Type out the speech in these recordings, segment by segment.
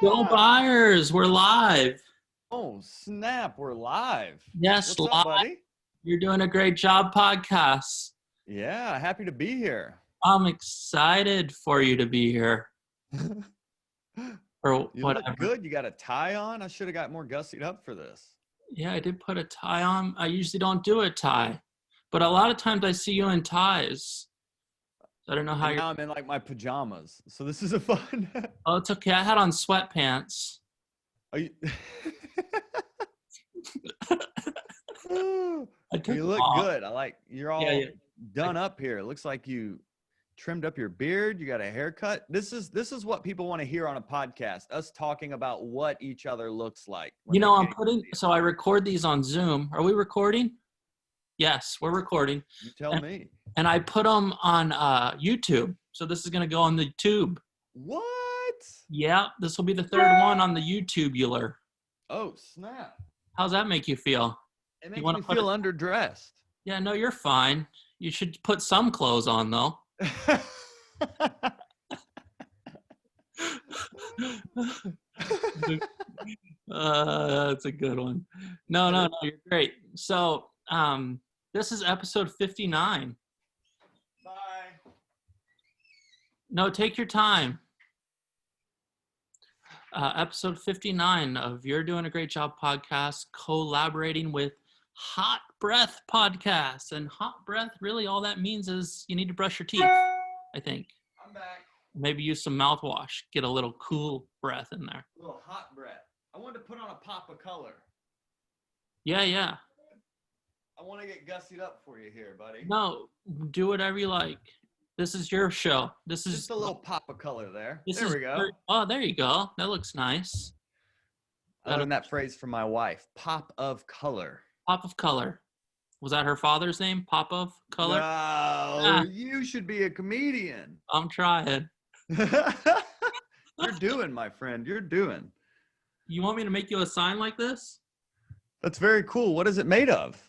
Go Byars, we're live. Oh, snap. We're live. Yes, What's up, live. buddy? You're doing a great job, podcast. Yeah, happy to be here. I'm excited for you to be here. Or You whatever. look good. You got a tie on. I should have got more gussied up for this. Yeah, I did put a tie on. I usually don't do a tie, but a lot of times I see you in ties. I don't know how And you're. now I'm in like my pajamas. So this is a fun. Oh, it's okay. I had on sweatpants. Are you... I took You look them off. good. I like you're all Yeah. done up here. It looks like you trimmed up your beard. You got a haircut. This is what people want to hear on a podcast. Us talking about what each other looks like. when You know, they I'm can't putting. see us. So I record these on Zoom. Are we recording? Yes, we're recording. You tell me. And I put them on YouTube. So this is going to go on the tube. What? Yeah, this will be the third one on the YouTubular. Oh, snap. How's that make you feel? It makes wanna me put feel underdressed. Yeah, no, you're fine. You should put some clothes on, though. That's a good one. No, you're great. So this is episode 59. Bye. No, take your time. Episode 59 of You're Doing a Great Job podcast, collaborating with HotBreath podcast. And hot breath, really all that means is you need to brush your teeth, I think. I'm back. Maybe use some mouthwash, get a little cool breath in there. A little hot breath. I wanted to put on a pop of color. Yeah. I want to get gussied up for you here, buddy. No, do whatever you like. This is your show. This is Just a little pop of color there. This There is we go. Oh, there you go. That looks nice. I learned that phrase from my wife. Pop of color. Pop of color. Was that her father's name? Pop of color? No, you should be a comedian. I'm trying. You're doing, my friend. You're doing. You want me to make you a sign like this? That's very cool. What is it made of?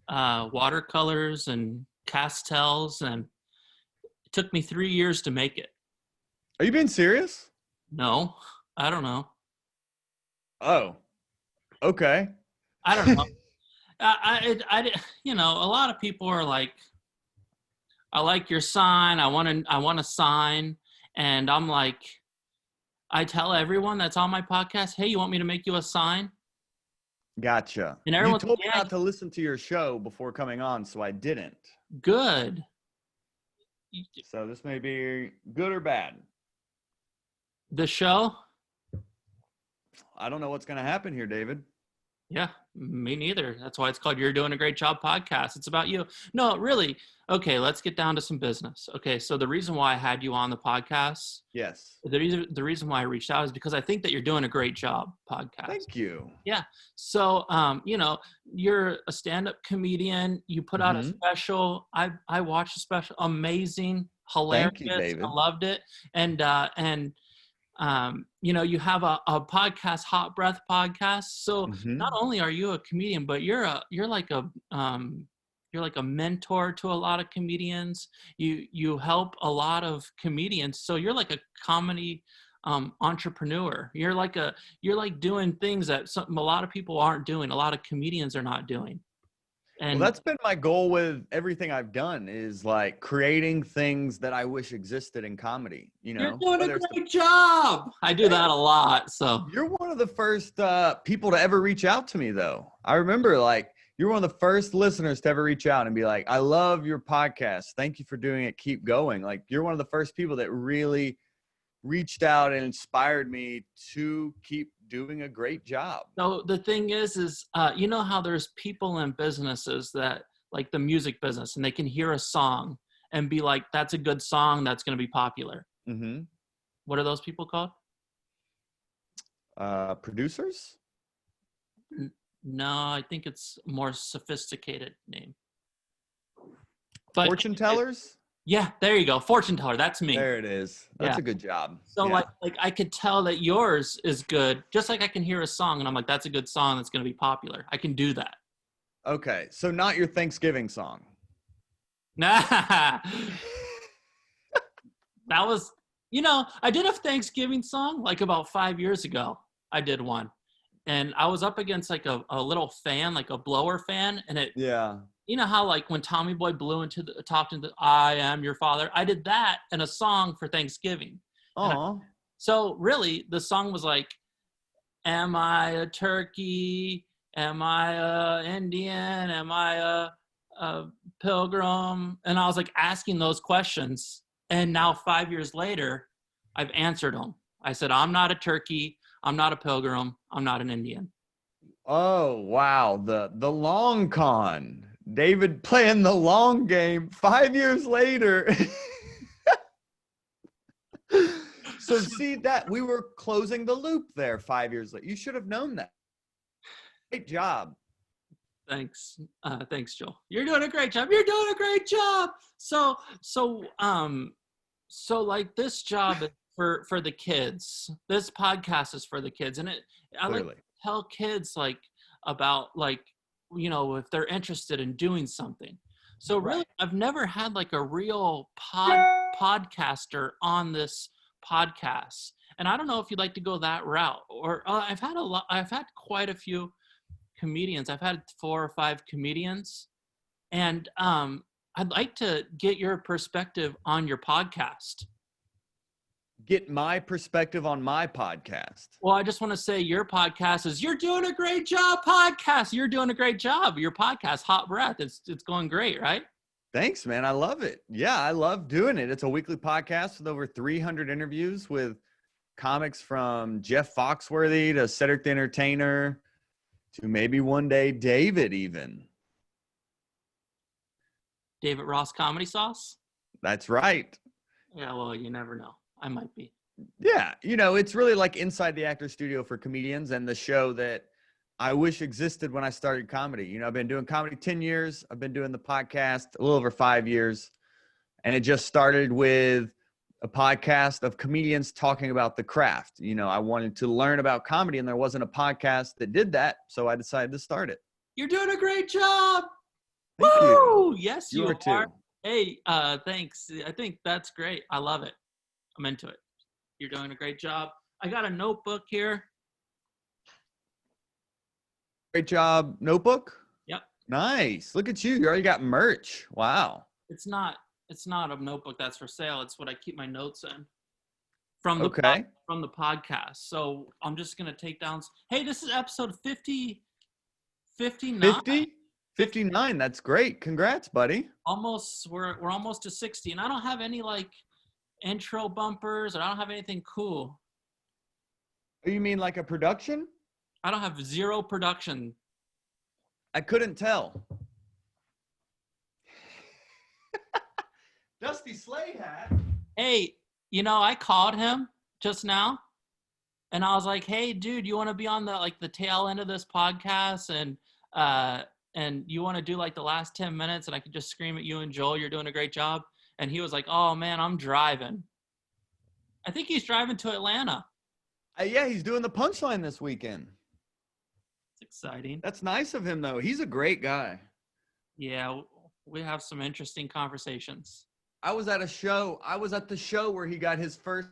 Watercolors and pastels, and it took me 3 years to make it. Are you being serious? No, I don't know. Oh, okay. I don't know. I you know, a lot of people are like, I like your sign. I want a sign. And I'm like, I tell everyone that's on my podcast, hey, you want me to make you a sign? Gotcha. And You everyone's told me yeah, not to listen to your show before coming on, so I didn't. good. So this may be good or bad. The show? I don't know what's going to happen here, David. Yeah, me neither. That's why it's called You're Doing a Great Job podcast. It's about you. No, really. Okay, let's get down to some business. Okay, so the reason why I had you on the podcast, Yes. the reason why I reached out is because I think that you're doing a great job podcast. Thank you. Yeah. So, you know, you're a stand-up comedian. You put out a special. I watched a special. Amazing, hilarious. Thank you, David. I loved it. And you know, you have a podcast, Hot Breath podcast. So not only are you a comedian, but you're like a mentor to a lot of comedians. You help a lot of comedians. So you're like a comedy entrepreneur. You're like doing things that a lot of people aren't doing. A lot of comedians are not doing. And Well, that's been my goal with everything I've done is like creating things that I wish existed in comedy. You know, you're doing a great job. I do that a lot. So You're one of the first people to ever reach out to me, though. I remember like you're one of the first listeners to ever reach out and be like, I love your podcast. Thank you for doing it. Keep going. Like you're one of the first people that really reached out and inspired me to keep doing a great job. So the thing is you know how there's people in businesses that like the music business and they can hear a song and be like, that's a good song. That's going to be popular. Mm-hmm. What are those people called? Producers? No, I think it's a more sophisticated name. But Fortune tellers? Yeah, there you go. Fortune teller. That's me. There it is. That's Yeah. a good job. So Yeah. like I could tell that yours is good, just like I can hear a song and I'm like, that's a good song that's going to be popular. I can do that. Okay. So not your Thanksgiving song. Nah. That was You know, I did a Thanksgiving song like about 5 years ago. I did one. And I was up against like a little fan, like a blower fan. And it, Yeah. you know how like when Tommy Boy blew into the, talked into I am your father, I did that in a song for Thanksgiving. And Oh. so really the song was like, am I a turkey? Am I a Indian? Am I a pilgrim? And I was like asking those questions. And now 5 years later, I've answered them. I said, I'm not a turkey. I'm not a pilgrim. I'm not an Indian. Oh, wow. The long con. David playing the long game 5 years later. So see that we were closing the loop there 5 years later. You should have known that. Great job. Thanks. Thanks, Joel. You're doing a great job. You're doing a great job. So like this job is for the kids. This podcast is for the kids. And I like to tell kids like about like, you know, if they're interested in doing something. So really, I've never had like a real podcaster on this podcast. And I don't know if you'd like to go that route or I've had quite a few comedians. I've had 4 or 5 comedians and I'd like to get your perspective on your podcast. Get my perspective on my podcast. Well, I just want to say your podcast is You're Doing a Great Job podcast. You're doing a great job. Your podcast, Hot Breath, it's going great, right? Thanks, man. I love it. Yeah, I love doing it. It's a weekly podcast with over 300 interviews with comics from Jeff Foxworthy to Cedric the Entertainer to maybe one day David even. David Ross Comedy Sauce? That's right. Yeah, well, you never know. I might be. Yeah, you know, it's really like inside the actor studio for comedians and the show that I wish existed when I started comedy. You know, I've been doing comedy 10 years. I've been doing the podcast a little over 5 years. And it just started with a podcast of comedians talking about the craft. You know, I wanted to learn about comedy and there wasn't a podcast that did that. So I decided to start it. You're doing a great job. Thank Woo! you. Yes, you are. Too. Hey, thanks. I think that's great. I love it. I'm into it. You're doing a great job. I got a notebook here. Great job. Notebook? Yep. Nice. Look at you. You already got merch. Wow. It's not a notebook that's for sale. It's what I keep my notes in from the podcast. So I'm just going to take down. Hey, this is episode 59. 50? 59. That's great. Congrats, buddy. We're almost to 60. And I don't have any like intro bumpers or I don't have anything cool. You mean like a production? I don't have zero production. I couldn't tell. Dusty sleigh hat. Hey, you know, I called him just now and I was like, hey, dude, you want to be on the tail end of this podcast and you want to do like the last 10 minutes and I could just scream at you and Joel, you're doing a great job. And he was like, oh man, I'm driving. I think he's driving to Atlanta. Yeah, he's doing the Punchline this weekend. It's exciting. That's nice of him though. He's a great guy. Yeah, we have some interesting conversations. I was at the show where he got his first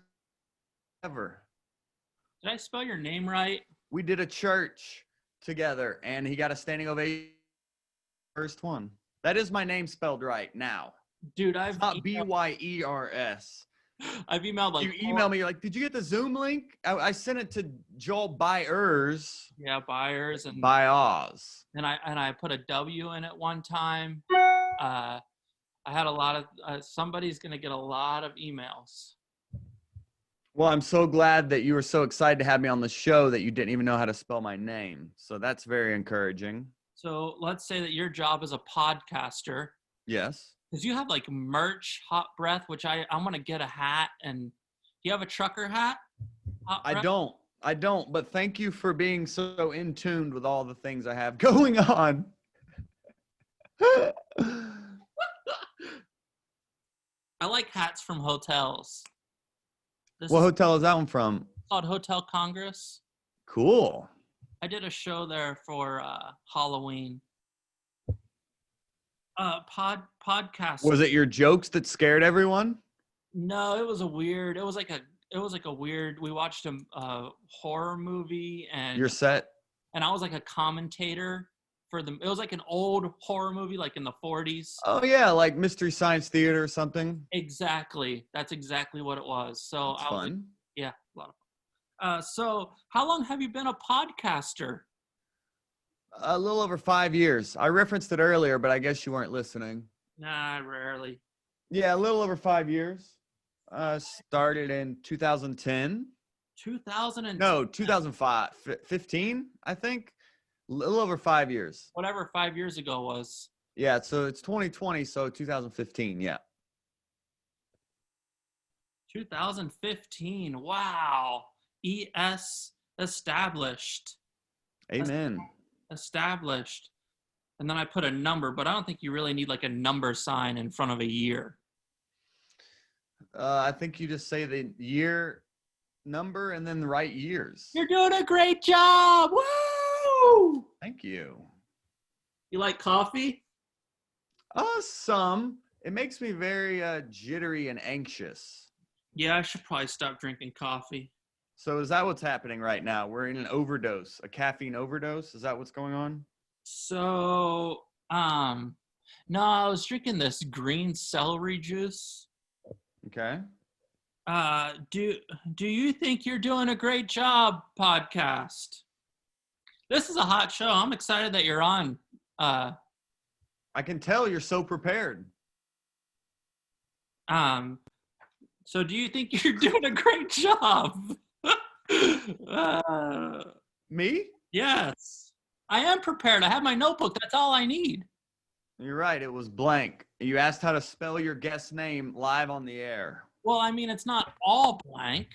ever. Did I spell your name right? We did a church together and he got a standing ovation. First one. That is my name spelled right now. Dude, I've it's not Byers. I've emailed like you emailed me, you're like, did you get the Zoom link? I sent it to Joel Byars. Yeah, Byars and Byars. And I put a W in it one time. I had a lot of somebody's gonna get a lot of emails. Well, I'm so glad that you were so excited to have me on the show that you didn't even know how to spell my name. So that's very encouraging. So let's say that your job is a podcaster. Yes. Because you have like merch, Hot Breath, which I want to get a hat. And do you have a trucker hat? I don't, but thank you for being so in tune with all the things I have going on. I like hats from hotels. What hotel is that one from? It's called Hotel Congress. Cool. I did a show there for Halloween. Podcast. Was it your jokes that scared everyone? No, it was a weird, we watched a horror movie Your set? and I was like a commentator for them. It was like an old horror movie, like in the 40s. Oh yeah, like Mystery Science Theater or something. Exactly. That's exactly what it was. So That's I was like, fun. yeah, a lot of fun. So how long have you been a podcaster? A little over 5 years. I referenced it earlier, but I guess you weren't listening. Nah, rarely. Yeah, a little over 5 years. Started in 2010. 2010. No, 2005. 15, I think. A little over 5 years. Whatever 5 years ago was. Yeah, so it's 2020, so 2015, yeah. 2015. Wow. ES established. Amen. Established. And then I put a number, but I don't think you really need like a number sign in front of a year. I think you just say the year number and then the right years. You're doing a great job. Woo! Thank you. You like coffee? Some. It makes me very jittery and anxious. Yeah, I should probably stop drinking coffee. So is that what's happening right now? We're in an overdose, a caffeine overdose. Is that what's going on? So, no, I was drinking this green celery juice. Okay. Do you think you're doing a great job, podcast? This is a hot show. I'm excited that you're on. I can tell you're so prepared. So do you think you're doing a great job? Me? Yes. I am prepared. I have my notebook. That's all I need. You're right. It was blank. You asked how to spell your guest's name live on the air. Well, I mean, it's not all blank.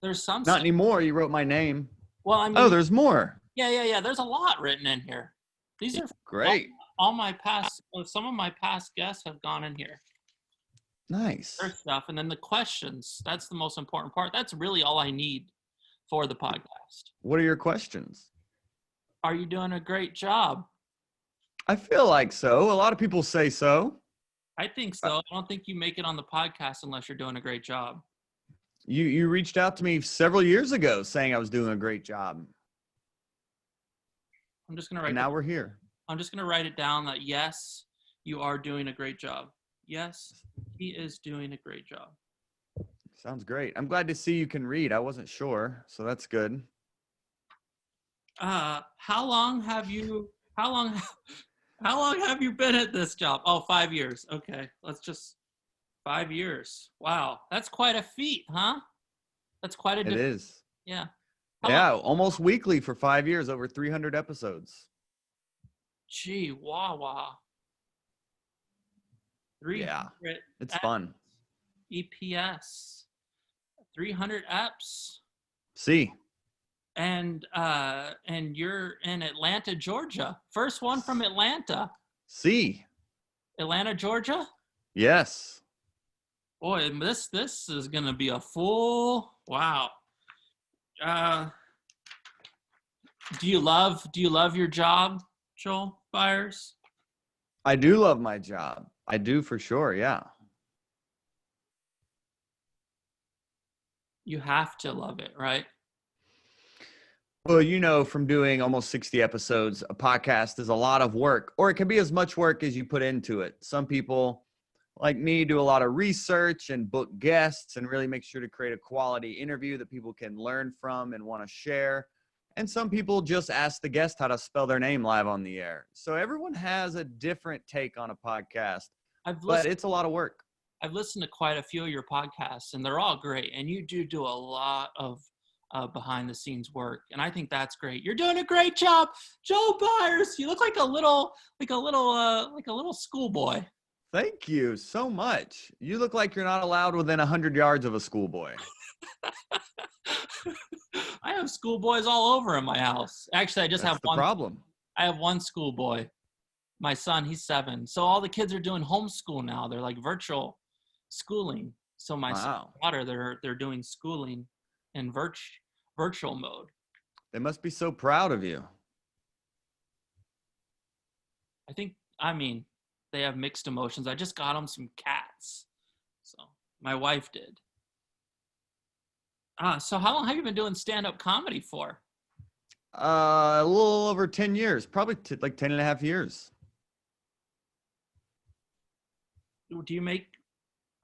There's some Not anymore. You wrote my name. Well, I mean, oh, there's more. Yeah. There's a lot written in here. These are great. All my past, some of my past guests have gone in here. Nice. Their stuff. And then the questions. That's the most important part. That's really all I need for the podcast. What are your questions? Are you doing a great job? I feel like so. A lot of people say so. I think so. I don't think you make it on the podcast unless you're doing a great job. You reached out to me several years ago saying I was doing a great job. I'm just going to write. And now we're here. I'm just going to write it down that yes, you are doing a great job. Yes, he is doing a great job. Sounds great. I'm glad to see you can read. I wasn't sure, so that's good. How long have you been at this job? Oh, 5 years. Okay. 5 years. Wow. That's quite a feat, huh? That's quite a It is. Yeah. Almost weekly for 5 years, over 300 episodes. Gee, wow. Yeah, it's fun. EPS. 300 eps. See. And you're in Atlanta, Georgia. First one from Atlanta. See. Atlanta, Georgia? Yes. Boy, this is gonna be a full wow. Do you love your job, Joel Byars? I do love my job. I do for sure, yeah. You have to love it, right? Well, you know, from doing almost 60 episodes, a podcast is a lot of work, or it can be as much work as you put into it. Some people, like me, do a lot of research and book guests and really make sure to create a quality interview that people can learn from and want to share. And some people just ask the guest how to spell their name live on the air. So everyone has a different take on a podcast, but it's a lot of work. I've listened to quite a few of your podcasts, and they're all great. And you do a lot of behind the scenes work, and I think that's great. You're doing a great job, Joe Byars. You look like a little schoolboy. Thank you so much. You look like you're not allowed within 100 yards of a schoolboy. I have schoolboys all over in my house. Actually, I just have one problem. I have one schoolboy. My son, he's 7. So all the kids are doing homeschool now. They're like virtual schooling. So my daughter, they're doing schooling in virtual mode. They must be so proud of you. I mean, they have mixed emotions. I just got them some cats. So My wife did. So how long have you been doing stand-up comedy for? A little over 10 years, probably like 10 and a half years. Do you make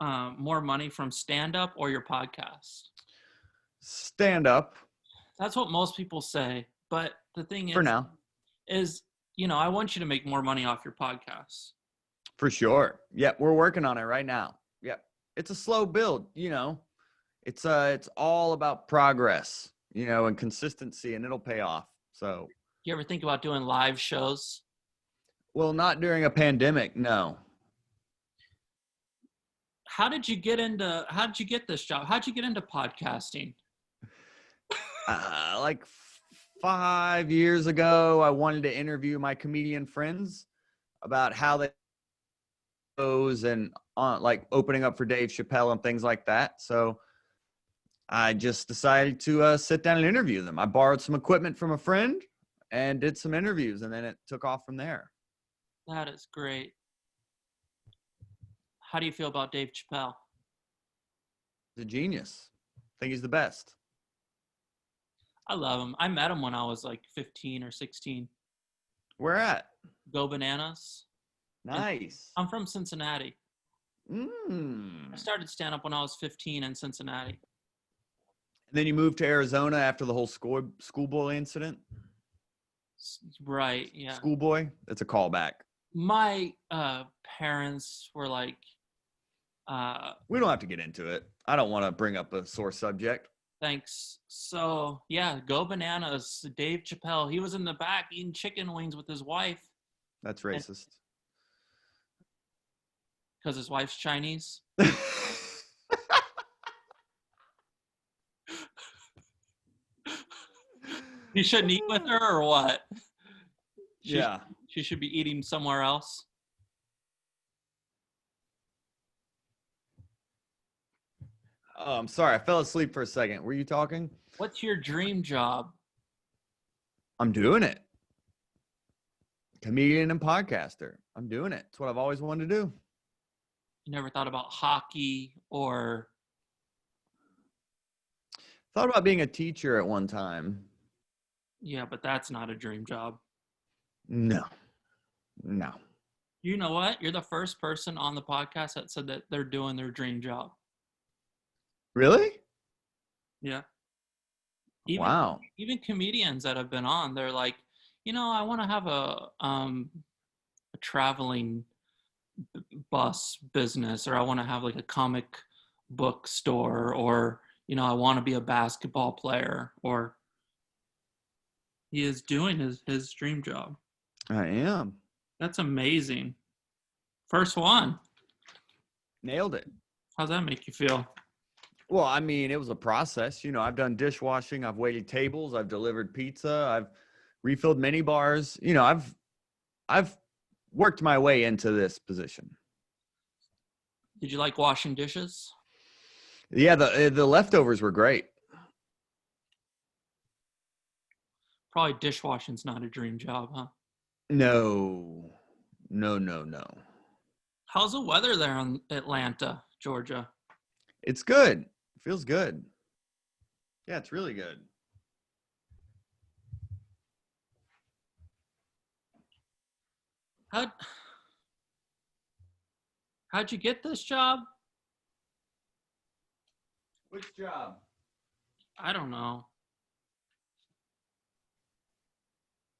more money from stand-up or your podcast? Stand up That's what most people say. But the thing for now. is, I want you to make more money off your podcast. For sure. Yep, we're working on it right now. Yep. It's a slow build, It's all about progress, and consistency, and it'll pay off. So, You ever think about doing live shows? well, not during a pandemic, no. How did you get this job? How'd you get into podcasting? Like 5 years ago, I wanted to interview my comedian friends about how they goes and like opening up for Dave Chappelle and things like that. So I just decided to sit down and interview them. I borrowed some equipment from a friend and did some interviews, and then it took off from there. That is great. How do you feel about Dave Chappelle? He's a genius. I think he's the best. I love him. I met him when I was like 15 or 16. Where at? Go Bananas. Nice. I'm from Cincinnati. I And started stand-up when I was 15 in Cincinnati. then you moved to Arizona after the whole schoolboy incident? Right, yeah. Schoolboy? It's a callback. My parents were like... we don't have to get into it. I don't want to bring up a sore subject. Thanks. So, yeah, Go Bananas. Dave Chappelle, he was in the back eating chicken wings with his wife. That's racist. Because his wife's Chinese. He shouldn't eat with her or what? She should be eating somewhere else. Oh, I'm sorry. I fell asleep for a second. Were you talking? What's your dream job? I'm doing it. Comedian and podcaster. I'm doing it. It's what I've always wanted to do. You never thought about hockey or... Thought about being a teacher at one time. Yeah, but that's not a dream job. No. You know what? You're the first person on the podcast that said that they're doing their dream job. Really? Yeah. Wow. Even comedians that have been on, they're like, I want to have a traveling bus business, or I want to have like a comic book store, or I want to be a basketball player, or he is doing his dream job. I am. That's amazing. First one. Nailed it. How's that make you feel? Well, I mean, it was a process. I've done dishwashing, I've waited tables, I've delivered pizza, I've refilled mini bars. I've worked my way into this position. Did you like washing dishes? Yeah, the leftovers were great. Probably dishwashing's not a dream job, huh? No. How's the weather there in Atlanta, Georgia? It's good. It feels good. Yeah, it's really good. How'd you get this job? Which job? I don't know.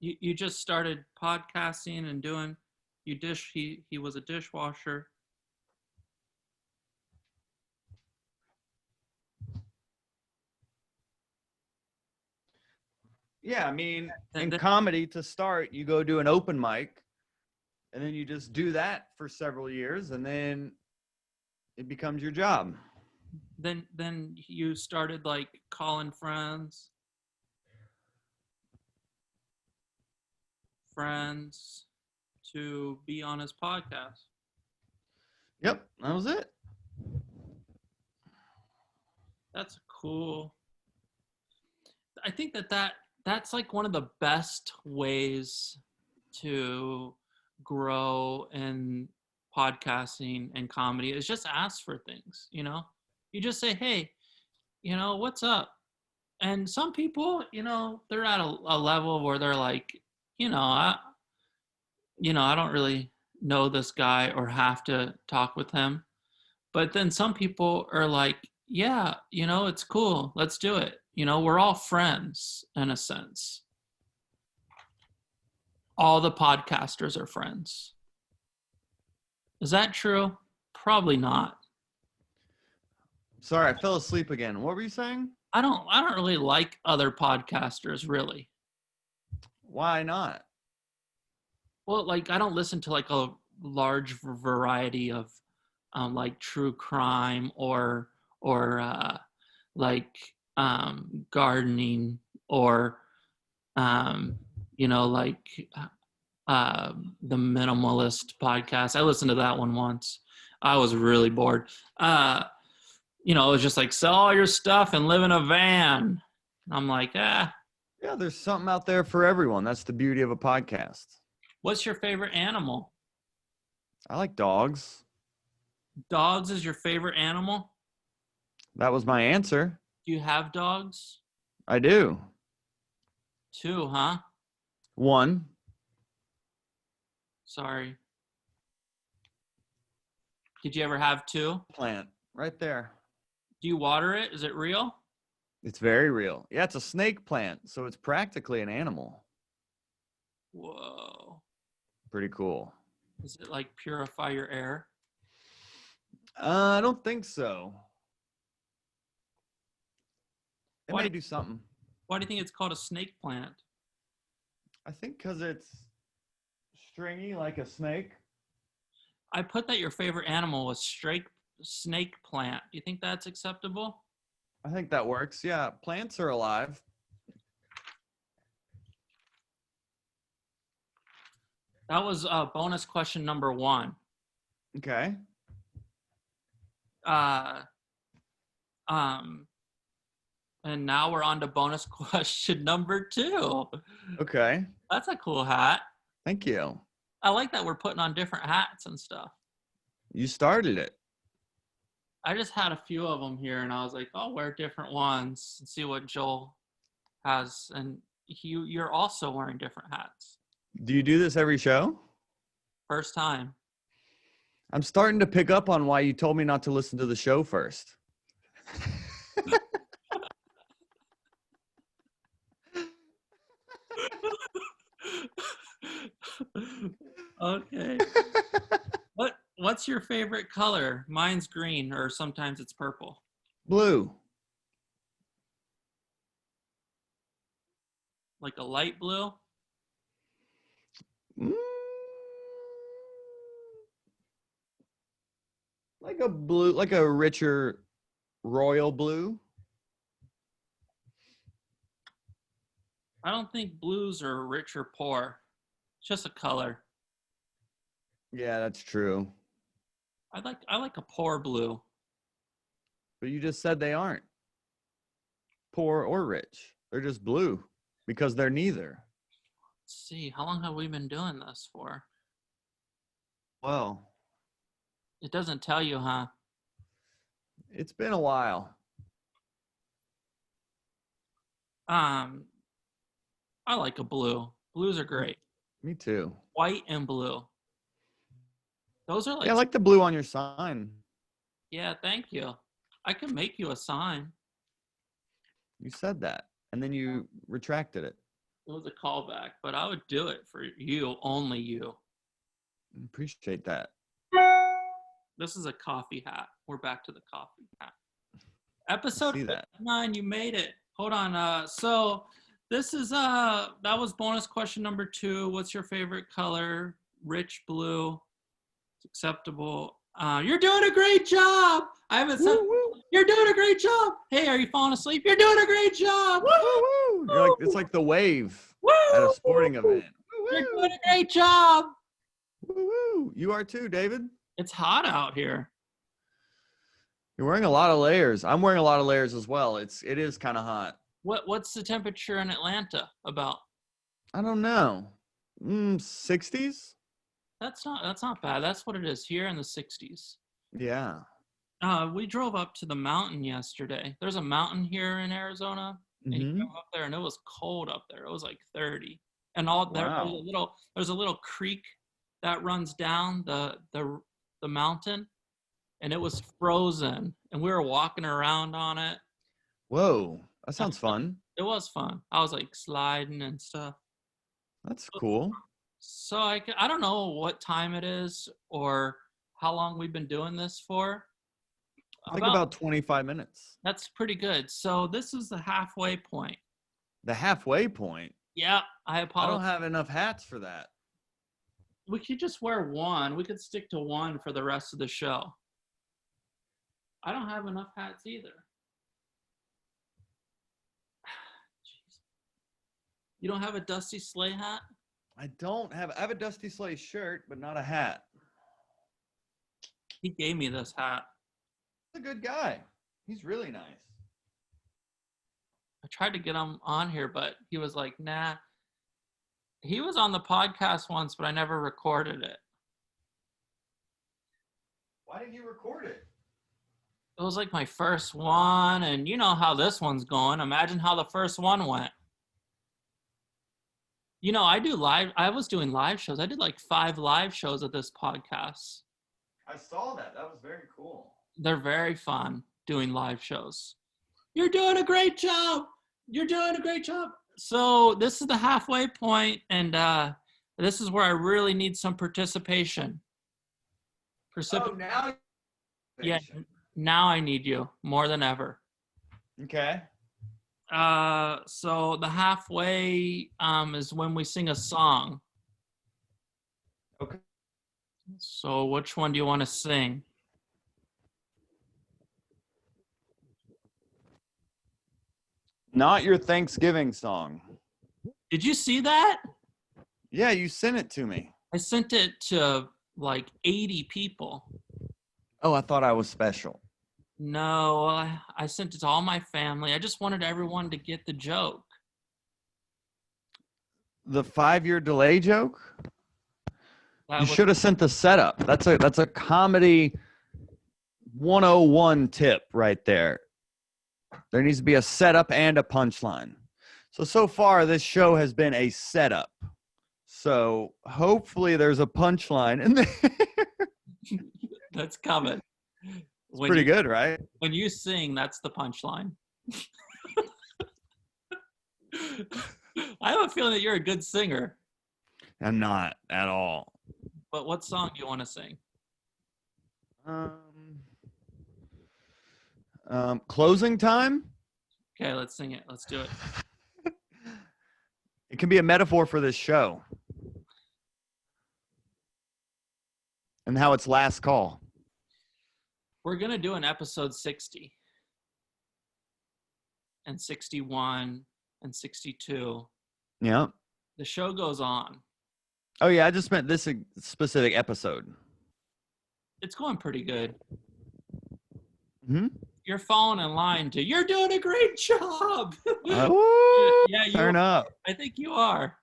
You just started podcasting and doing he was a dishwasher. Yeah, I mean, in comedy to start, you go do an open mic, and then you just do that for several years, and then it becomes your job. Then you started like calling friends to be on his podcast. Yep, that was it. That's cool. I think that's like one of the best ways to grow in podcasting and comedy is just ask for things, you know? You just say, hey, you know, what's up? And some people, you know, they're at a level where they're like, you know, I don't really know this guy or have to talk with him. But then some people are like, yeah, you know, it's cool. Let's do it. You know, we're all friends in a sense. All the podcasters are friends. Is that true? Probably not. Sorry, I fell asleep again. What were you saying? I don't really like other podcasters, really. Why not? Well, like I don't listen to like a large variety of like true crime or like gardening or you know, like the minimalist podcast. I listened to that one once. I was really bored. You know, it was just like sell all your stuff and live in a van. I'm like, Yeah, there's something out there for everyone. That's the beauty of a podcast. What's your favorite animal? I like dogs. Dogs is your favorite animal? That was my answer. Do you have dogs? I do. 2, huh? 1. Sorry. Did you ever have 2? Plant right there. Do you water it? Is it real? It's very real. Yeah, it's a snake plant, so it's practically an animal. Whoa. Pretty cool. Does it like purify your air? I don't think so. It Why may do something. Why do you think it's called a snake plant? I think because it's stringy like a snake. I put that your favorite animal was snake plant. Do you think that's acceptable? I think that works. Yeah, plants are alive. That was bonus question number 1. Okay. And now we're on to bonus question number 2. Okay. That's a cool hat. Thank you. I like that we're putting on different hats and stuff. You started it. I just had a few of them here, and I was like, I'll wear different ones and see what Joel has. And you're also wearing different hats. Do you do this every show? First time. I'm starting to pick up on why you told me not to listen to the show first. Okay. What's your favorite color? Mine's green, or sometimes it's purple. Blue. Like a light blue? Like a blue, like a richer royal blue. I don't think blues are rich or poor. It's just a color. Yeah, that's true. I like a poor blue. But you just said they aren't poor or rich. They're just blue because they're neither. Let's see, how long have we been doing this for? Well, It doesn't tell you, huh? it's been a while. I like a blue. Blues are great. Me too. White and blue. Those are like... Yeah, I like the blue on your sign. Yeah, thank you. I can make you a sign. You said that, and then you retracted it. It was a callback, but I would do it for you, only you. Appreciate that. This is a coffee hat. We're back to the coffee hat. Episode 9, you made it. Hold on. So this is that was bonus question number 2. What's your favorite color? Rich blue. It's acceptable. You're doing a great job. I haven't said you're doing a great job. Hey, are you falling asleep? You're doing a great job. Woo! You're like, it's like the wave at a sporting event. You're doing a great job. Woo-woo. You are too, David. It's hot out here. You're wearing a lot of layers. I'm wearing a lot of layers as well. It is kind of hot. What's the temperature in Atlanta about? I don't know. 60s? That's not bad. That's what it is here in the 60s. Yeah. We drove up to the mountain yesterday. There's a mountain here in Arizona, and you Mm-hmm. drove up there, and it was cold up there. It was like 30, and all there Wow. there's a little creek that runs down the mountain, and it was frozen, and we were walking around on it. Whoa. That sounds fun. It was fun. I was like sliding and stuff. That's cool. So I don't know what time it is or how long we've been doing this for. I think about 25 minutes. That's pretty good. So this is the halfway point. The halfway point? Yeah, I I apologize. don't have enough hats for that. We could just wear one. We could stick to one for the rest of the show. I don't have enough hats either. Jeez. You don't have a Dusty Slay hat? I have a Dusty Slay shirt, but not a hat. He gave me this hat. He's a good guy. He's really nice. I tried to get him on here, but he was like, nah. He was on the podcast once, but I never recorded it. Why didn't you record it? It was like my first one, and you know how this one's going. Imagine how the first one went. You know, I was doing live shows. I did like 5 live shows of this podcast. I saw that. That was very cool. They're very fun doing live shows. You're doing a great job. You're doing a great job. So this is the halfway point, and this is where I really need some participation. Now. Yeah, now I need you more than ever. Okay. So the halfway is when we sing a song. Okay. So which one do you want to sing? Not your Thanksgiving song. Did you see that? Yeah, you sent it to me. I sent it to like 80 people. Oh, I thought I was special. No, I sent it to all my family. I just wanted everyone to get the joke. The 5-year delay joke? You should have sent the setup. That's a comedy 101 tip right there. There needs to be a setup and a punchline. So far, this show has been a setup. So hopefully there's a punchline in there. That's coming. It's pretty good, right? When you sing, that's the punchline. I have a feeling that you're a good singer. I'm not at all. But what song do you want to sing? Closing time? Okay, let's sing it. Let's do it. It can be a metaphor for this show. And how it's last call. We're going to do an episode 60 and 61 and 62. Yeah. The show goes on. Oh, yeah. I just meant this specific episode. It's going pretty good. Mm-hmm. You're falling in line to, you're doing a great job. Oh, yeah, turn up. I think you are.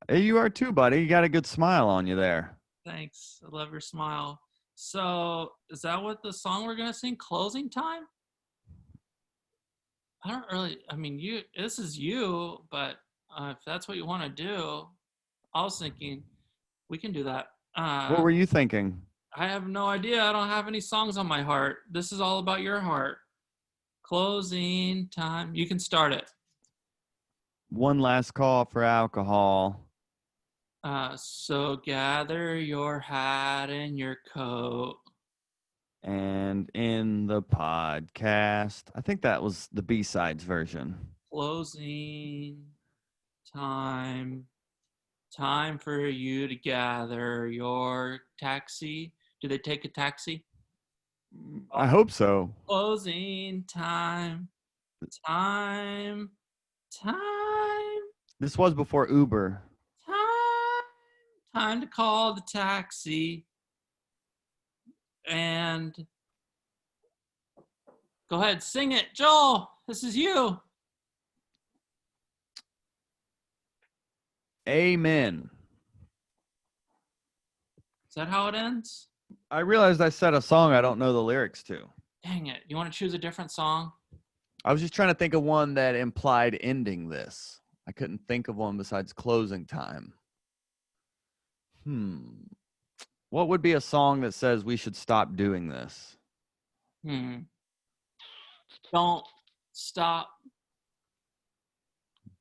Hey, you are too, buddy. You got a good smile on you there. Thanks. I love your smile. So is that what the song we're going to sing? Closing time? This is you, but if that's what you want to do, I was thinking we can do that. What were you thinking? I have no idea. I don't have any songs on my heart. This is all about your heart. Closing time. You can start it. One last call for alcohol. So gather your hat and your coat. And in the podcast, I think that was the B-sides version. Closing time. Time for you to gather your taxi. Do they take a taxi? I hope so. Closing time. Time. This was before Uber. Time to call the taxi. And go ahead, sing it. Joel, this is you. Amen. Is that how it ends? I realized I said a song I don't know the lyrics to. Dang it. You want to choose a different song? I was just trying to think of one that implied ending this. I couldn't think of one besides closing time. What would be a song that says we should stop doing this? Don't stop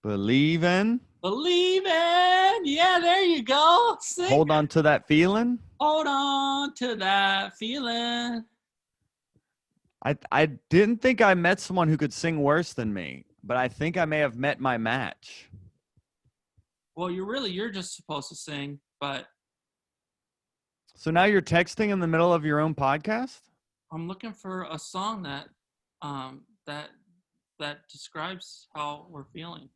believing. Yeah, there you go. Sing. Hold on to that feeling. Hold on to that feeling. I didn't think I met someone who could sing worse than me, but I think I may have met my match. Well, you're just supposed to sing, but. So now you're texting in the middle of your own podcast? I'm looking for a song that describes how we're feeling.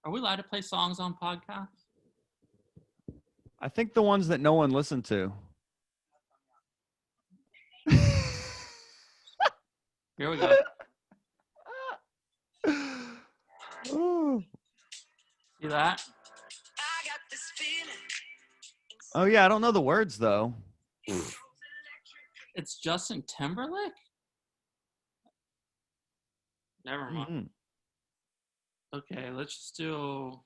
Are we allowed to play songs on podcasts? I think the ones that no one listened to. Here we go. Ooh. See that? Oh, yeah. I don't know the words, though. It's Justin Timberlake? Never mind. Mm-hmm. Okay, let's just do...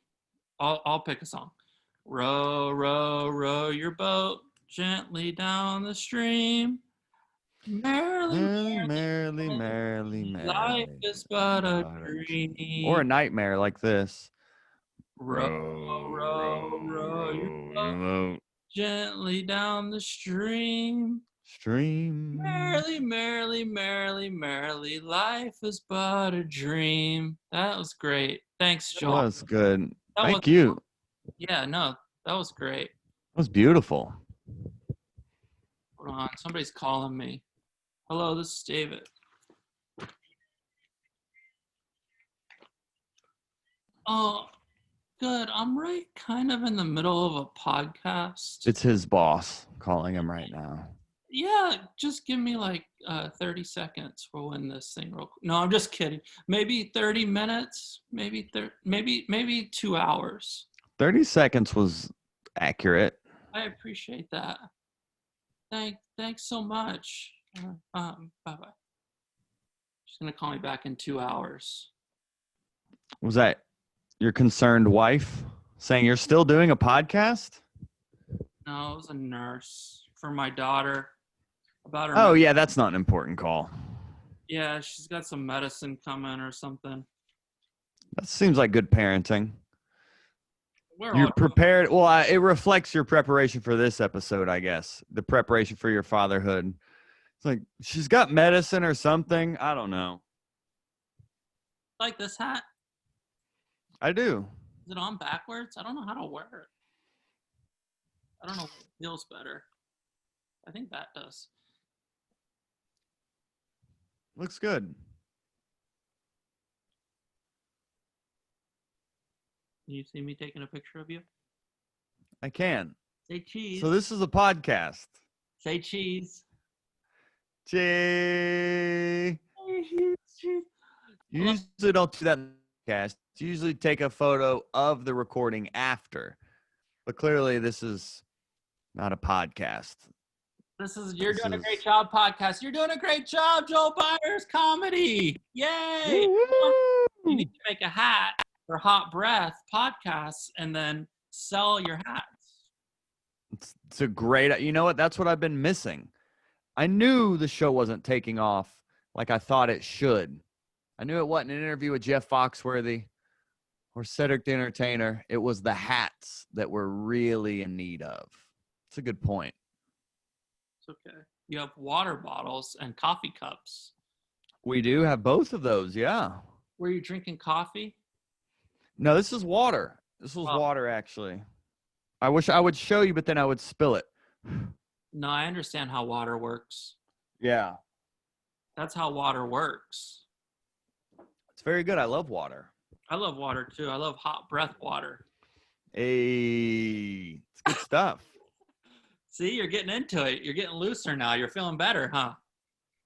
I'll pick a song. Row, row, row your boat gently down the stream. Merrily, merrily, merrily, merrily. Life is but a dream. Or a nightmare like this. Row, row, row your boat gently down the stream. Merrily, merrily, merrily, merrily. Life is but a dream. That was great. Thanks, Joel. That was good. Thank you. Yeah, no, that was great. That was beautiful. Hold on, somebody's calling me. Hello, this is David. Oh, good. I'm right kind of in the middle of a podcast. It's his boss calling him right now. Yeah, just give me like 30 seconds for when this thing real quick. No, I'm just kidding. Maybe 30 minutes, maybe 2 hours. 30 seconds was accurate. I appreciate that. Thanks so much. Bye-bye. She's going to call me back in 2 hours. Was that your concerned wife saying you're still doing a podcast? No, it was a nurse for my daughter. About her. Oh, yeah, that's not an important call. Yeah, she's got some medicine coming or something. That seems like good parenting. You're prepared. Well, it reflects your preparation for this episode, I guess. The preparation for your fatherhood. It's like, she's got medicine or something. I don't know. Like this hat? I do. Is it on backwards? I don't know how to wear it. I don't know what feels better. I think that does. Looks good. Can you see me taking a picture of you? I can. Say cheese. So this is a podcast. Say cheese. Cheese. You usually don't do that in the podcast. You usually take a photo of the recording after. But clearly this is not a podcast. You're doing a great job, podcast. You're doing a great job, Joel Byars Comedy. Yay. Woo-hoo. You need to make a hat for Hot Breath podcasts and then sell your hats. It's a great, you know what? That's what I've been missing. I knew the show wasn't taking off like I thought it should. I knew it wasn't an interview with Jeff Foxworthy or Cedric the Entertainer. It was the hats that we're really in need of. It's a good point. It's okay. You have water bottles and coffee cups. We do have both of those, yeah. Were you drinking coffee? No, this is water. This was water, actually. I wish I would show you, but then I would spill it. No, I understand how water works. Yeah. That's how water works. It's very good. I love water. I love water, too. I love hot breath water. Hey, it's good stuff. See, you're getting into it. You're getting looser now. You're feeling better, huh?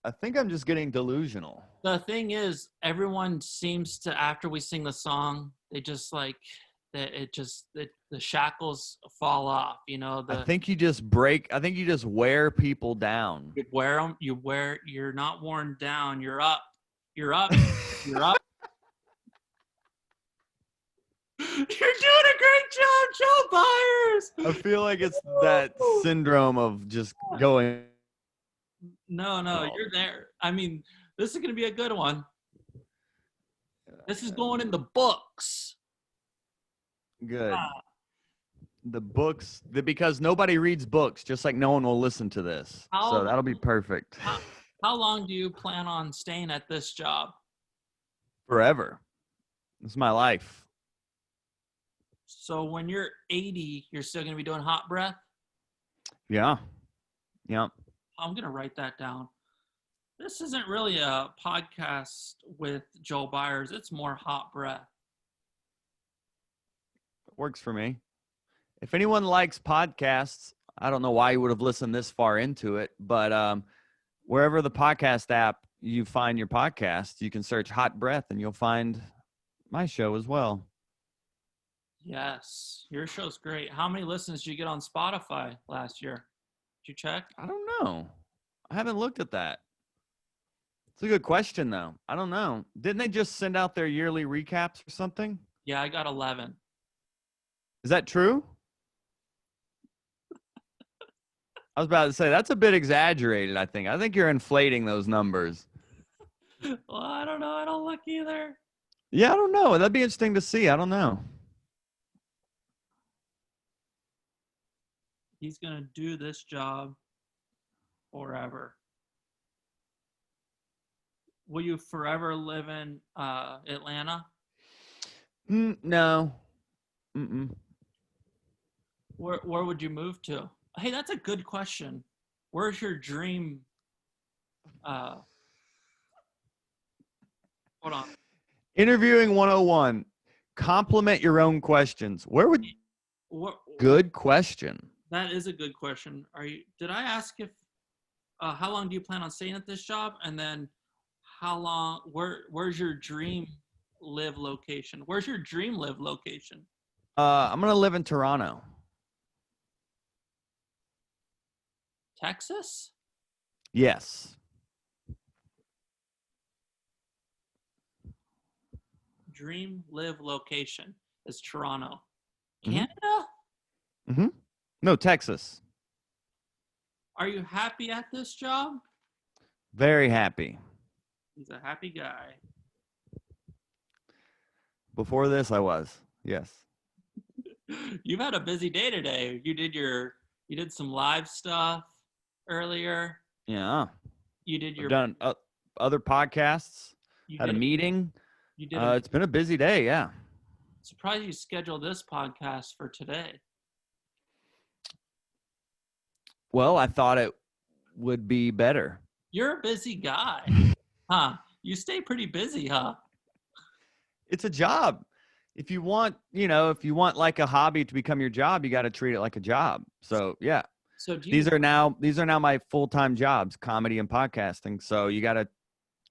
I think I'm just getting delusional. The thing is, everyone seems to, after we sing the song, they the shackles fall off. You know, I think you just wear people down. you wear them. You're not worn down. You're up. You're up. You're up. You're doing a great job, Joe Byars. I feel like it's that syndrome of just going. No, you're there. I mean, this is going to be a good one. This is going in the books. Good. The books, because nobody reads books, just like no one will listen to this. So that'll be perfect. How long do you plan on staying at this job? Forever. This is my life. So when you're 80, you're still going to be doing Hot Breath? Yeah. Yeah. I'm going to write that down. This isn't really a podcast with Joe Byars. It's more Hot Breath. Works for me. If anyone likes podcasts, I don't know why you would have listened this far into it, but wherever the podcast app you find your podcast, you can search Hot Breath and you'll find my show as well. Yes, your show's great. How many listens did you get on Spotify last year? Did you check? I don't know. I haven't looked at that. It's a good question, though. I don't know. Didn't they just send out their yearly recaps or something? Yeah, I got 11. Is that true? I was about to say, that's a bit exaggerated, I think. I think you're inflating those numbers. Well, I don't know. I don't look either. Yeah, I don't know. That'd be interesting to see. I don't know. He's going to do this job forever. Will you forever live in Atlanta? No. Mm-mm. Where would you move to? Hey, that's a good question. Where's your dream? Hold on. Interviewing 101. Compliment your own questions. Where would... Good question. That is a good question. Did I ask if how long do you plan on staying at this job? And then where's your dream live location? Where's your dream live location? I'm going to live in Toronto. Texas? Yes. Dream live location is Toronto. Canada? Mm-hmm. No, Texas. Are you happy at this job? Very happy. He's a happy guy. Before this, I was. Yes. You've had a busy day today. You did some live stuff earlier. Yeah. I've done other podcasts. Had a meeting. It's been a busy day. Yeah. Surprised you scheduled this podcast for today. Well, I thought it would be better. You're a busy guy. Huh? You stay pretty busy, huh? It's a job. If you want like a hobby to become your job, you got to treat it like a job. So, yeah. So these are now my full-time jobs, comedy and podcasting. So you got to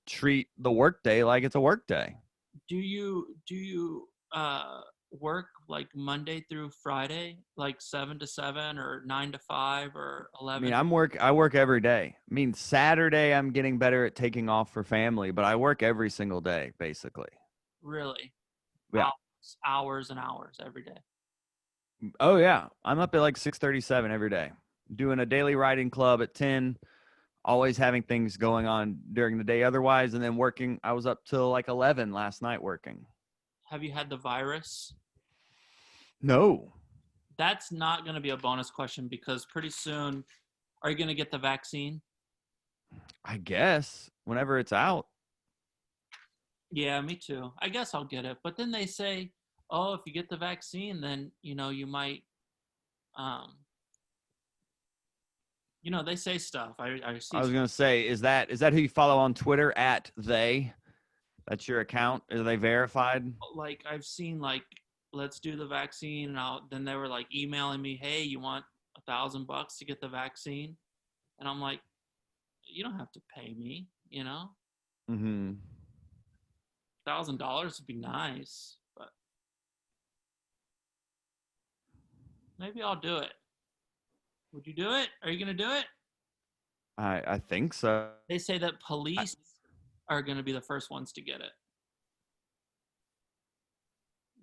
treat the workday like it's a workday. Do you work like Monday through Friday, like 7 to 7 or 9 to 5 or 11? I mean, I work every day. I mean, Saturday I'm getting better at taking off for family, but I work every single day, basically. Really? Yeah. Hours and hours every day. Oh yeah. I'm up at like 6:37 every day. Doing a daily writing club at 10, always having things going on during the day otherwise, and then working. I was up till like 11 last night working. Have you had the virus? No. That's not going to be a bonus question because pretty soon, are you going to get the vaccine? I guess whenever it's out. Yeah, me too. I guess I'll get it. But then they say, oh, if you get the vaccine, then, you might, they say stuff. I see. I was going to say, is that who you follow on Twitter @they? That's your account? Are they verified? Like I've seen let's do the vaccine. And then they were like emailing me, hey, you want $1,000 to get the vaccine? And I'm like, you don't have to pay me, Mm-hmm. $1,000 would be nice, but Maybe I'll do it. Would you do it? Are you going to do it? I think so. They say that police are going to be the first ones to get it.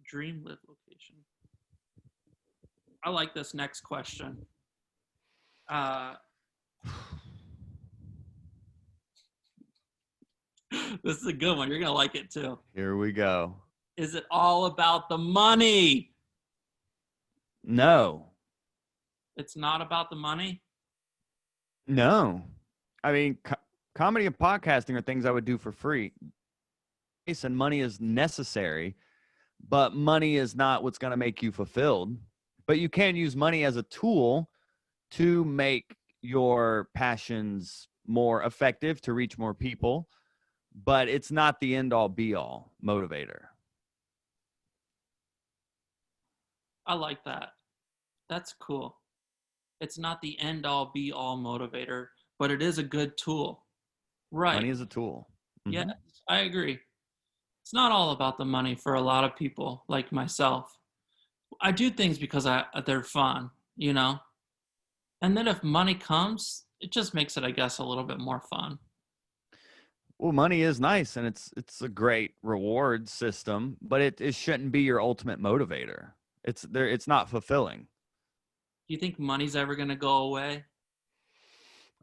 Dream live location. I like this next question. This is a good one. You're going to like it too. Here we go. Is it all about the money? No. It's not about the money? No. I mean, comedy and podcasting are things I would do for free. And money is necessary, but money is not what's going to make you fulfilled. But you can use money as a tool to make your passions more effective, to reach more people. But it's not the end-all, be-all motivator. I like that. That's cool. It's not the end-all, be-all motivator, but it is a good tool. Right. Money is a tool. Mm-hmm. Yes, I agree. It's not all about the money for a lot of people like myself. I do things because they're fun, you know? And then if money comes, it just makes it, I guess, a little bit more fun. Well, money is nice, and it's a great reward system, but it shouldn't be your ultimate motivator. It's not fulfilling. Do you think money's ever going to go away?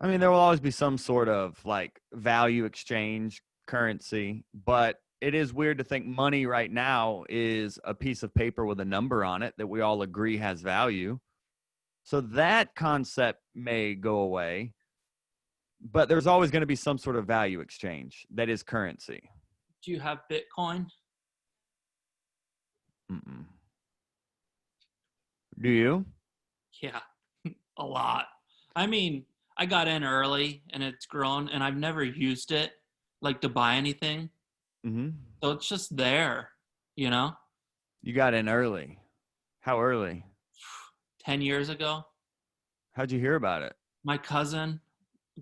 I mean, there will always be some sort of like value exchange currency, but it is weird to think money right now is a piece of paper with a number on it that we all agree has value. So that concept may go away, but there's always going to be some sort of value exchange that is currency. Do you have Bitcoin? Mm-mm. Do you? Yeah, a lot. I mean, I got in early and it's grown, and I've never used it like to buy anything. Mm-hmm. So it's just there, you know? You got in early. How early? 10 years ago. How'd you hear about it? My cousin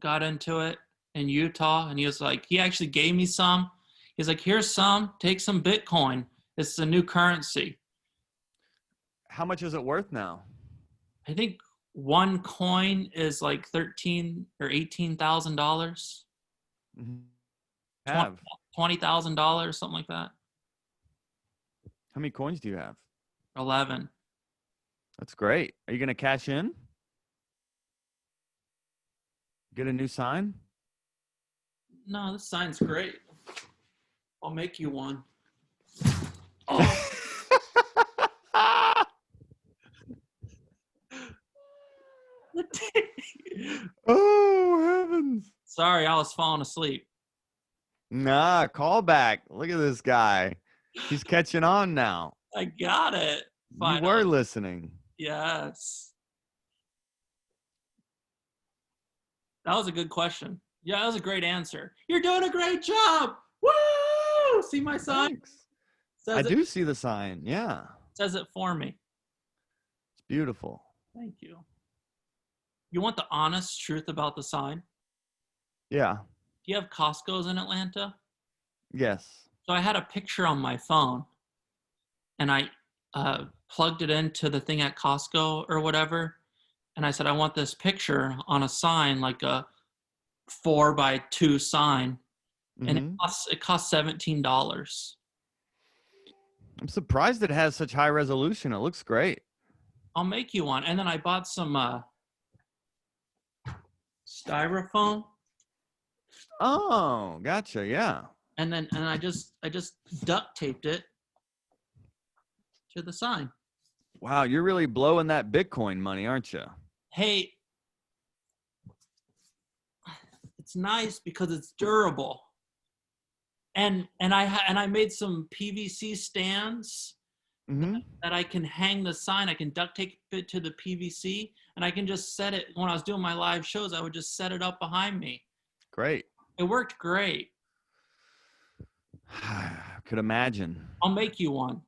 got into it in Utah, and he was like, he actually gave me some. He's like, here's some, take some Bitcoin. It's the new currency. How much is it worth now? I think one coin is like $13,000 or $18,000. Mm-hmm. Have $20,000, something like that. How many coins do you have? 11. That's great. Are you going to cash in? Get a new sign? No, this sign's great. I'll make you one. Oh. Oh, heavens. Sorry, I was falling asleep. Nah, call back. Look at this guy. He's catching on now. I got it. Finally. You were listening. Yes. That was a good question. Yeah, that was a great answer. You're doing a great job. Woo! See my sign? I do see the sign. Yeah. Says it for me. It's beautiful. Thank you. You want the honest truth about the sign? Yeah. Do you have Costco's in Atlanta? Yes. So I had a picture on my phone, and I plugged it into the thing at Costco or whatever, and I said, I want this picture on a sign, like a 4x2 sign, and it cost $17. I'm surprised it has such high resolution. It looks great. I'll make you one. And then I bought some styrofoam. Oh, gotcha. Yeah. And I just duct taped it to the sign. Wow, you're really blowing that Bitcoin money, aren't you? Hey, it's nice because it's durable. And I made some PVC stands that I can hang the sign. I can duct tape it to the PVC, and I can just set it. When I was doing my live shows, I would just set it up behind me. Great. It worked great. I could imagine. I'll make you one.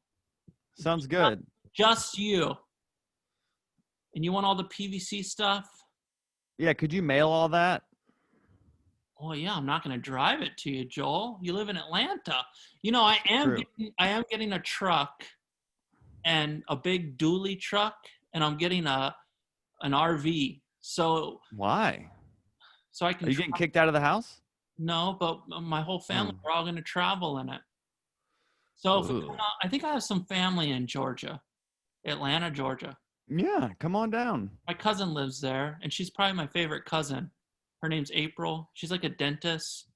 Sounds good. Just you. And you want all the PVC stuff? Yeah, could you mail all that? Oh yeah, I'm not going to drive it to you, Joel. You live in Atlanta. You know, I am getting a truck, and a big dually truck, and I'm getting an RV. So Why? I can Are you getting kicked out of the house? no, but my whole family Oh. are all going to travel in it. So if we Ooh. come out, I think I have some family in Georgia, Atlanta, Georgia. Yeah, come on down. My cousin lives there, and she's probably my favorite cousin. Her name's April. She's like a dentist.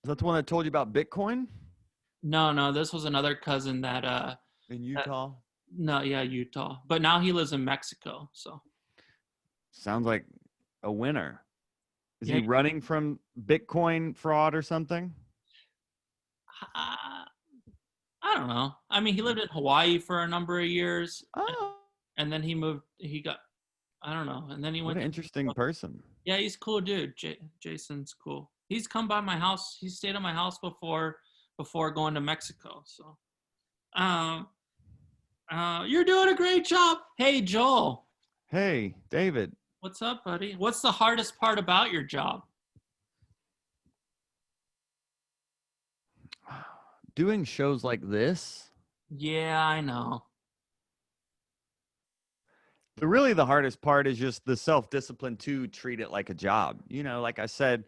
Is that the one that told you about Bitcoin No, this was another cousin in that Utah? no, yeah, Utah. But now he lives in Mexico. So Sounds like a winner. Is yeah, he running from Bitcoin fraud or something? I, I don't know. I mean, he lived in Hawaii for a number of years, Oh, and then he moved. He got I don't know, and then he what went an to interesting person. yeah, he's a cool dude. Jason's cool. He's come by my house. He stayed at my house before going to Mexico. So, um, you're doing a great job. Hey, Joel, Hey, David. what's up, buddy? What's the hardest part about your job? Doing shows like this, Yeah, I know. the hardest part is just the self-discipline to treat it like a job. You know, like I said,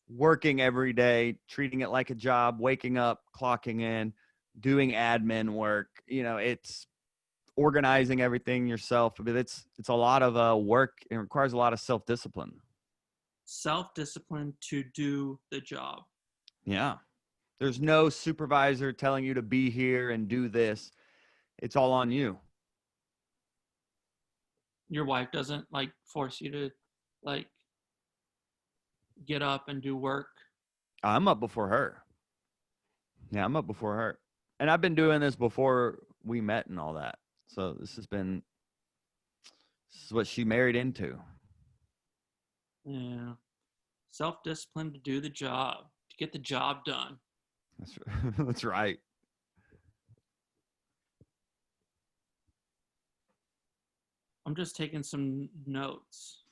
working every day, treating it like a job, waking up, clocking in, doing admin work. You know, it's organizing everything yourself. But it's a lot of work. It requires a lot of self-discipline. Self-discipline to do the job. Yeah. There's no supervisor telling you to be here and do this. It's all on you. Your wife doesn't like force you to like get up and do work. I'm up before her. Yeah, I'm up before her. And I've been doing this before we met and all that. So this is what she married into. Yeah. Self-discipline to do the job, to get the job done. That's right. I'm just taking some notes.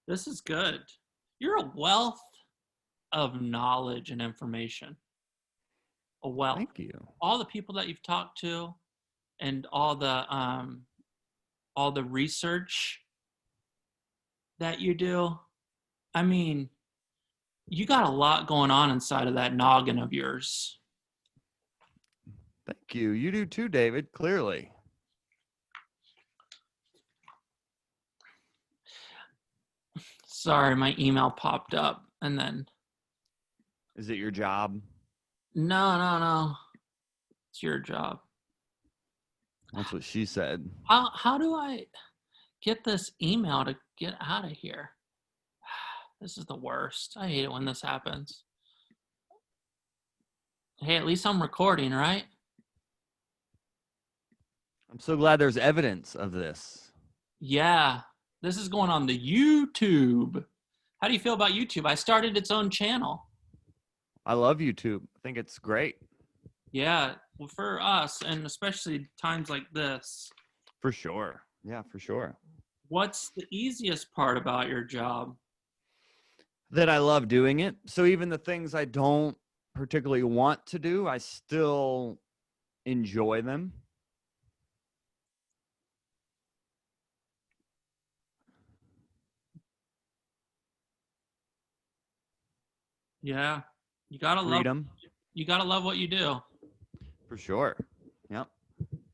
This is good. You're a wealth of knowledge and information. A wealth. Thank you. All the people that you've talked to and all the research that you do. I mean, you got a lot going on inside of that noggin of yours. Thank you. You do too, David, clearly. Sorry, my email popped up and then Is it your job? no. It's your job. That's what she said. How do I get this email to get out of here? This is the worst. I hate it when this happens. Hey, at least I'm recording, right? I'm so glad there's evidence of this. Yeah. This is going on the YouTube. How do you feel about YouTube? I started its own channel. I love YouTube. I think it's great. Yeah, well, for us, and especially times like this. For sure. Yeah, for sure. What's the easiest part about your job? That I love doing it. So even the things I don't particularly want to do, I still enjoy them. Yeah, you gotta Freedom. love what you do. For sure. Yep.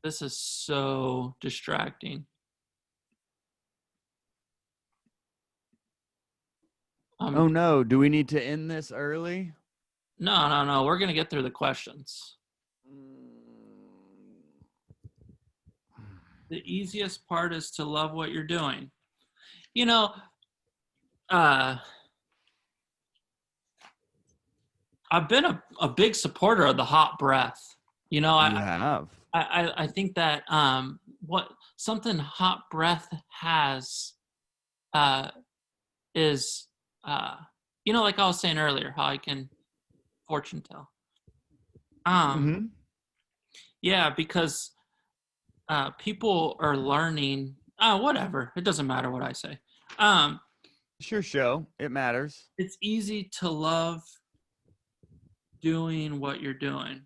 This is so distracting. Oh no, do we need to end this early? No. We're gonna get through the questions. The easiest part is to love what you're doing. You know, I've been a big supporter of the hot breath. You know, You have. I think that what something hot breath has is you know, like I was saying earlier, how I can fortune tell. Yeah, because people are learning. Whatever, it doesn't matter what I say. It's your show. It matters. It's easy to love doing what you're doing.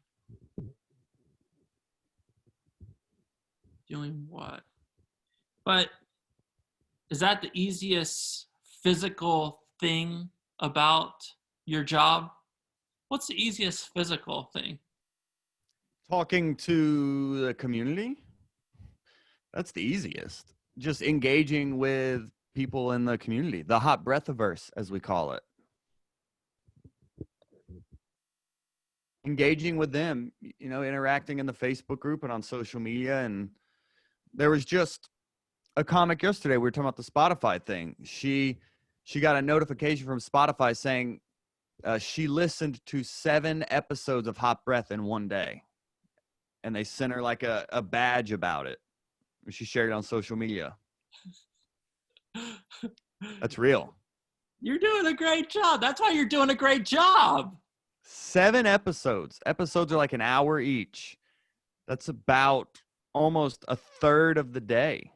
Doing what? But is that the easiest physical thing about your job? What's the easiest physical thing? Talking to the community. That's the easiest. Just engaging with people in the community, the hot breathiverse, as we call it. Engaging with them, interacting in the Facebook group and on social media. And there was just a comic yesterday. We were talking about the Spotify thing. She got a notification from Spotify saying she listened to 7 episodes of Hot Breath in one day. And they sent her like a badge about it. She shared it on social media. That's real. You're doing a great job. That's why you're doing a great job. 7 episodes. Episodes are like an hour each. That's about almost a third of the day.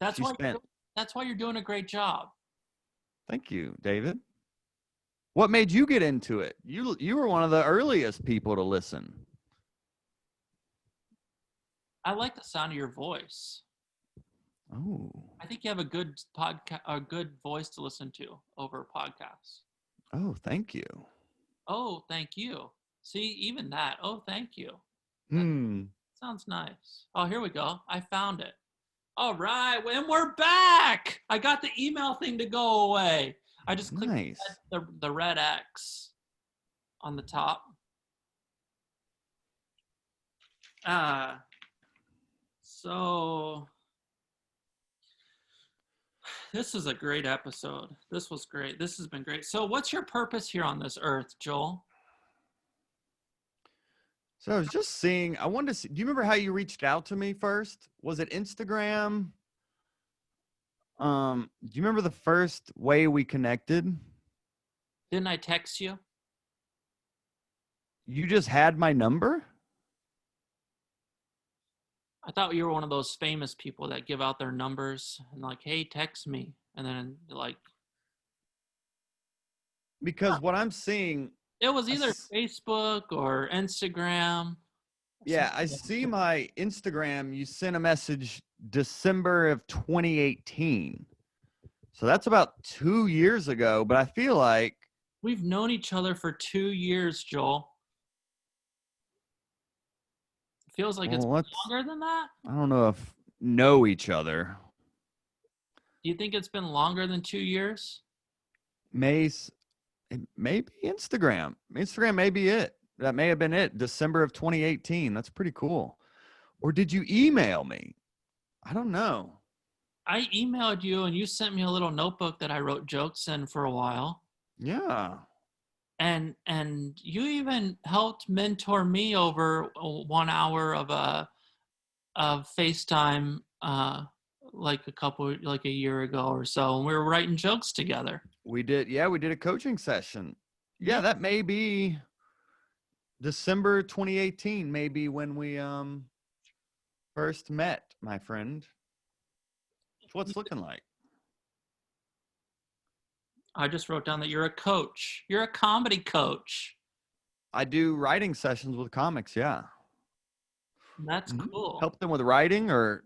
That's why you're doing a great job. Thank you, David. What made you get into it? You were one of the earliest people to listen. I like the sound of your voice. Oh. I think you have a good voice to listen to over podcasts. Oh, thank you. Oh, thank you. See, even that. Oh, thank you. Sounds nice. Oh, here we go. I found it. All right, and we're back. I got the email thing to go away. I just clicked the red X on the top. So this is a great episode. This was great. This has been great. So what's your purpose here on this earth, Joel? So I was just seeing, I wanted to see, do you remember how you reached out to me first? Was it Instagram? Do you remember the first way we connected? Didn't I text you? You just had my number? I thought you were one of those famous people that give out their numbers and like, hey, text me. And then like. Because what I'm seeing. It was either Facebook or Instagram. Yeah, I see my Instagram. You sent a message December of 2018. So that's about 2 years ago, but I feel like. We've known each other for 2 years, Joel. Feels like it's longer than that. I don't know if know each other. Do you think it's been longer than 2 years? Maybe Instagram. Instagram may be it. That may have been it. December of 2018. That's pretty cool. Or did you email me? I don't know. I emailed you and you sent me a little notebook that I wrote jokes in for a while. Yeah. And you even helped mentor me over 1 hour of FaceTime like a year ago or so, and we were writing jokes together. We did a coaching session. Yeah, that may be December 2018, maybe when we first met, my friend. What's it looking like? I just wrote down that you're a coach. You're a comedy coach. I do writing sessions with comics, yeah. That's cool. Help them with writing, or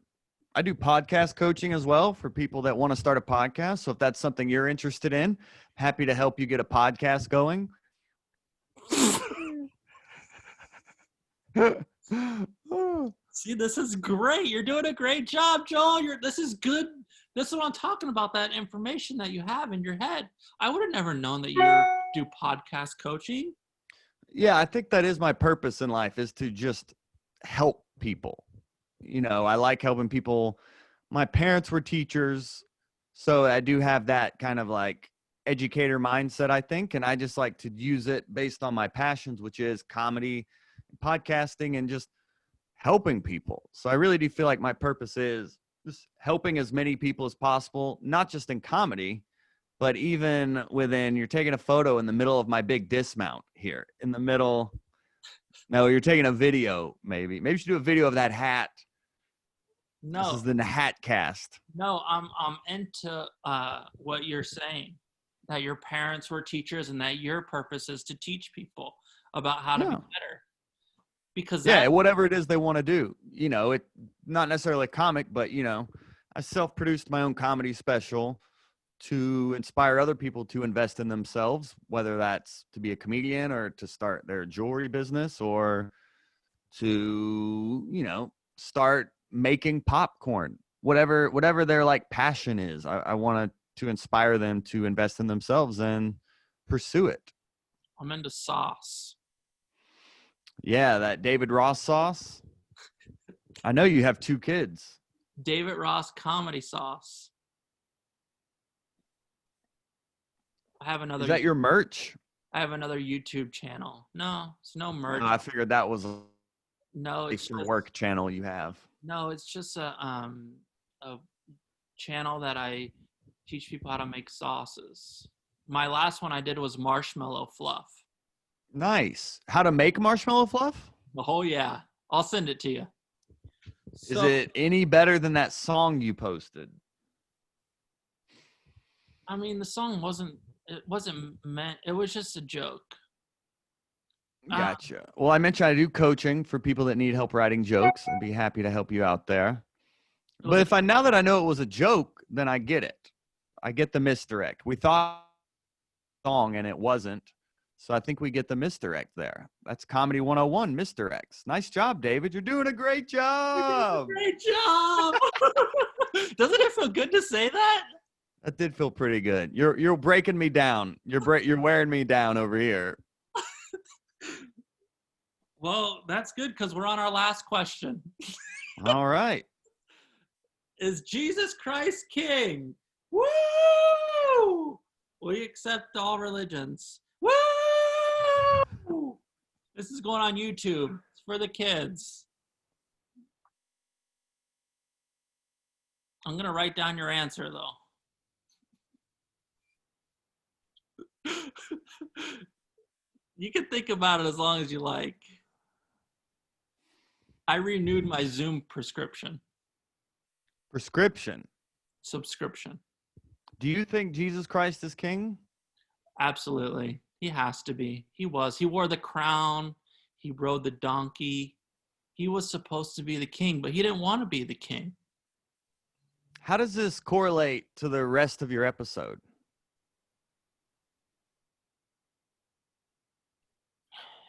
I do podcast coaching as well for people that want to start a podcast. So if that's something you're interested in, happy to help you get a podcast going. See, this is great. You're doing a great job, Joel. This is good. This is what I'm talking about, that information that you have in your head. I would have never known that you do podcast coaching. Yeah, I think that is my purpose in life, is to just help people. I like helping people. My parents were teachers, so I do have that kind of like educator mindset, I think, and I just like to use it based on my passions, which is comedy, podcasting, and just helping people. So I really do feel like my purpose is just helping as many people as possible, not just in comedy, but even within, you're taking a photo in the middle of my big dismount here in the middle. No, you're taking a video, maybe you should do a video of that hat. No, this is the hat cast. No, I'm into what you're saying, that your parents were teachers and that your purpose is to teach people about how to be better. Because whatever it is they want to do, it not necessarily a comic, but I self-produced my own comedy special to inspire other people to invest in themselves, whether that's to be a comedian or to start their jewelry business or to, start making popcorn, whatever their like passion is. I want to inspire them to invest in themselves and pursue it. I'm into sauce. Yeah, that David Ross sauce. I know you have 2 kids. David Ross comedy sauce. I have another. Is that your merch? I have another YouTube channel. No, it's no merch. I figured that was No, a it's for just, work channel you have. no, it's just a channel that I teach people how to make sauces. My last one I did was marshmallow fluff. Nice. How to make marshmallow fluff? Oh yeah, I'll send it to you. Is it any better than that song you posted? I mean, the song wasn't meant, it was just a joke. Gotcha. Well, I mentioned I do coaching for people that need help writing jokes. I'd be happy to help you out there. But now that I know it was a joke, then I get it. I get the misdirect. We thought song and it wasn't. So I think we get the misdirect there. That's Comedy 101, misdirects. Nice job, David. You're doing a great job. Great job. Doesn't it feel good to say that? That did feel pretty good. You're breaking me down. You're wearing me down over here. Well, that's good because we're on our last question. All right. Is Jesus Christ King? Woo! We accept all religions. Woo! This is going on YouTube. It's for the kids. I'm going to write down your answer, though. You can think about it as long as you like. I renewed my Zoom prescription. Subscription. Do you think Jesus Christ is king? Absolutely. He has to be. He was. He wore the crown. He rode the donkey. He was supposed to be the king, but he didn't want to be the king. How does this correlate to the rest of your episode?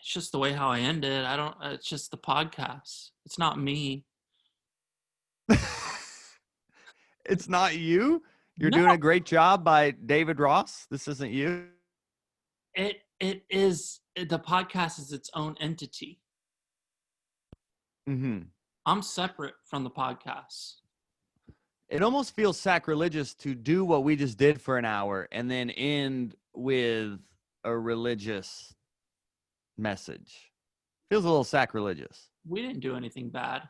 It's just the way how I ended. It's just the podcast. It's not me. It's not you? You're doing a great job by David Ross. This isn't you. It is. The podcast is its own entity. Mm-hmm. I'm separate from the podcast. It almost feels sacrilegious to do what we just did for an hour and then end with a religious message. Feels a little sacrilegious. We didn't do anything bad.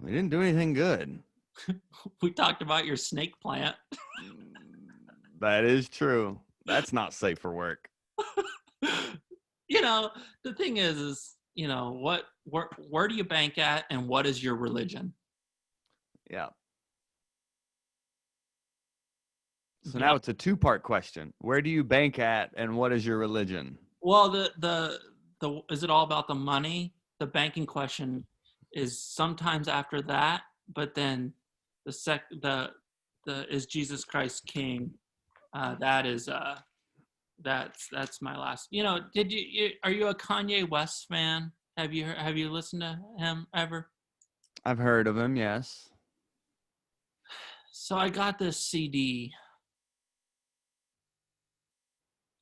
We didn't do anything good. We talked about your snake plant. That is true. That's not safe for work. The thing is, where do you bank at and what is your religion? Yeah. So now it's a 2-part question. Where do you bank at and what is your religion? Well, the is it all about the money? The banking question is sometimes after that, but then the is Jesus Christ King? That's my last. Are you a Kanye West fan? Have you listened to him ever? I've heard of him, yes. So I got this CD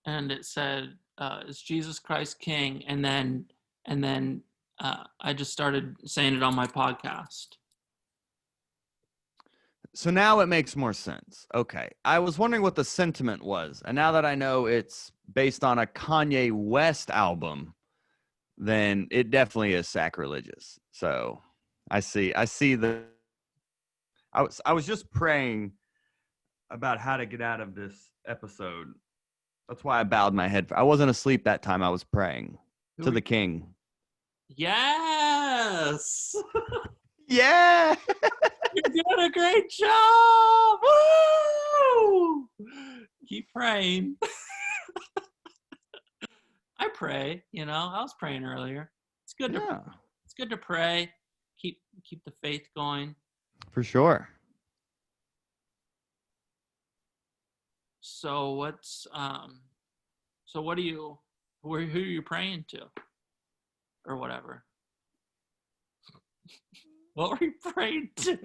and it said, is Jesus Christ King? And then I just started saying it on my podcast. So now it makes more sense. Okay. I was wondering what the sentiment was. And now that I know it's based on a Kanye West album, then it definitely is sacrilegious. So I see I was just praying about how to get out of this episode. That's why I bowed my head. I wasn't asleep that time. I was praying to the king. Yes. Yeah. You're doing a great job. Woo! Keep praying. I pray, I was praying earlier. It's good to pray. Keep the faith going. For sure. So what's so what who are you praying to? Or whatever. What were you praying to?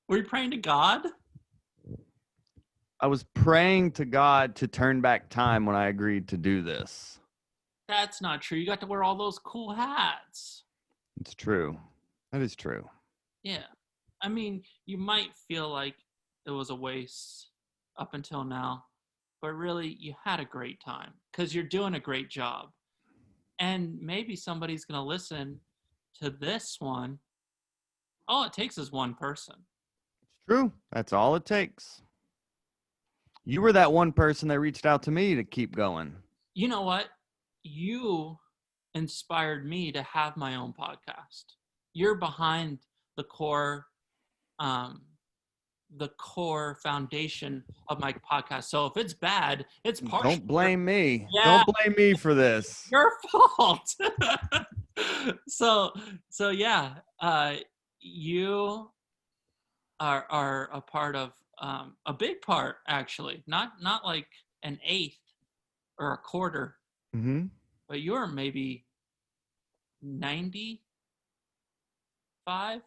Were you praying to God? I was praying to God to turn back time when I agreed to do this. That's not true. You got to wear all those cool hats. It's true. That is true. Yeah. I mean, you might feel like it was a waste up until now, but really you had a great time because you're doing a great job. And maybe somebody's going to listen to this one. All it takes is one person. It's true. That's all it takes. You were that one person that reached out to me to keep going. You know what? You inspired me to have my own podcast. You're behind the core foundation of my podcast. So if it's bad, it's partially. Don't blame me. Yeah, Don't blame me for this. your fault. so yeah, you are a part of a big part, actually, not like an eighth or a quarter, but you're maybe 95.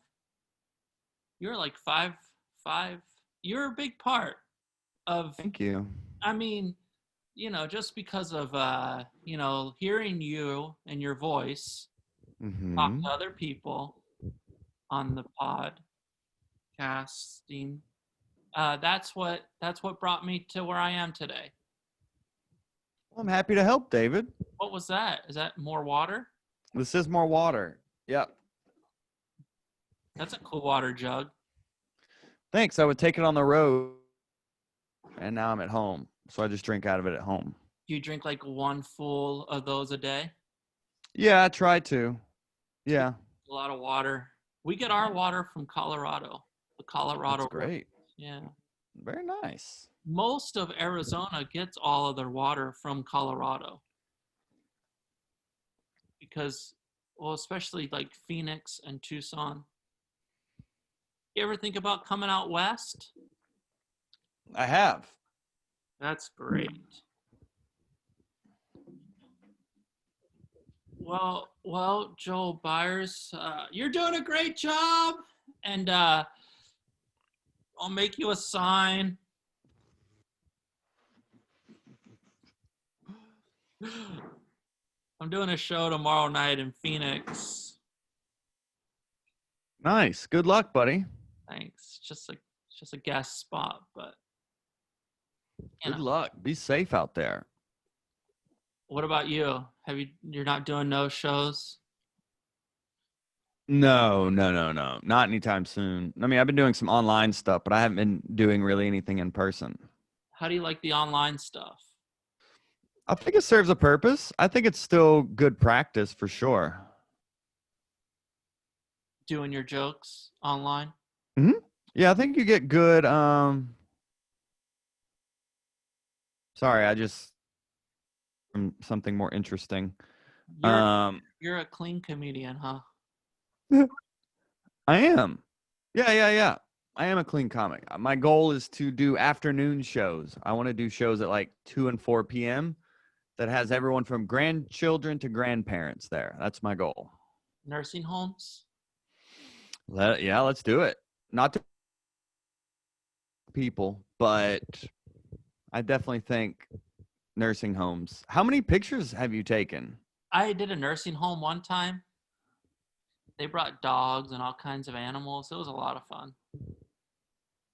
You're like five. You're a big part of. Thank you. I mean, just because of hearing you and your voice talk to other people on the podcasting. That's what brought me to where I am today. Well, I'm happy to help, David. What was that? Is that more water? This is more water. Yep. That's a cool water jug. Thanks. I would take it on the road, and now I'm at home, so I just drink out of it at home. Do you drink like one full of those a day? Yeah, I try to. Yeah. A lot of water. We get our water from Colorado. The Colorado. That's great. Yeah. Very nice. Most of Arizona gets all of their water from Colorado. Because, well, especially like Phoenix and Tucson. You ever think about coming out west? I have. That's great. Well, Joel Byars, you're doing a great job, and I'll make you a sign. I'm doing a show tomorrow night in Phoenix. Nice. Good luck, buddy. Thanks. Just a guest spot, but good luck. Be safe out there. What about you? You're not doing no shows? No. Not anytime soon. I mean, I've been doing some online stuff, but I haven't been doing really anything in person. How do you like the online stuff? I think it serves a purpose. I think it's still good practice for sure. Doing your jokes online? Mm-hmm. Yeah, I think you get good. Sorry, I just something more interesting. You're a clean comedian, huh? I am. Yeah. I am a clean comic. My goal is to do afternoon shows. I want to do shows at like 2 and 4 p.m. that has everyone from grandchildren to grandparents there. That's my goal. Nursing homes? Let's do it. Not to people, but I definitely think nursing homes. How many pictures have you taken? I did a nursing home one time. They brought dogs and all kinds of animals. It was a lot of fun.